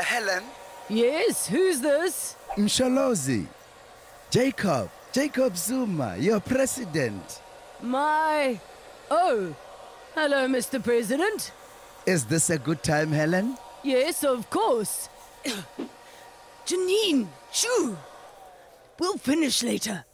Helen? Yes, who's this? Msholozi. Jacob Zuma, your president. Oh, hello, Mr. President. Is this a good time, Helen? Yes, of course. Janine, shoo! We'll finish later.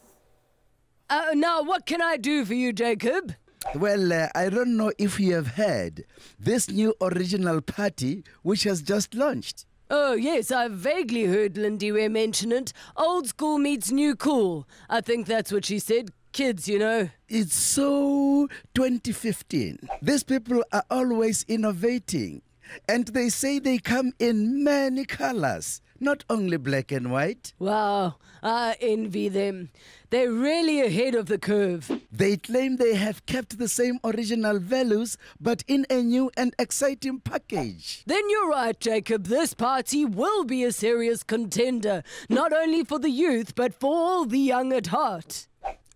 Now, what can I do for you, Jacob? Well, I don't know if you have heard this new original party which has just launched. Oh, yes, I've vaguely heard Lindiwe mention it. Old school meets new cool. I think that's what she said. Kids, you know. It's so 2015. These people are always innovating. And they say they come in many colors, not only black and white. Wow, I envy them. They're really ahead of the curve. They claim they have kept the same original values, but in a new and exciting package. Then you're right, Jacob. This party will be a serious contender, not only for the youth, but for all the young at heart.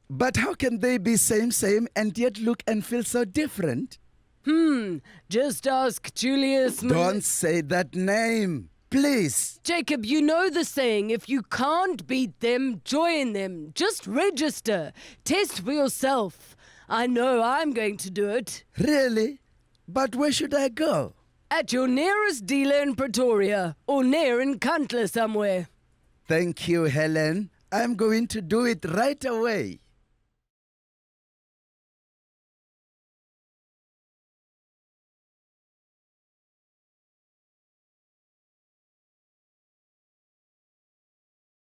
But how can they be same and yet look and feel so different? Just ask Julius... Don't say that name, please. Jacob, you know the saying, if you can't beat them, join them. Just register. Test for yourself. I know I'm going to do it. Really? But where should I go? At your nearest dealer in Pretoria, or near in Kantla somewhere. Thank you, Helen. I'm going to do it right away.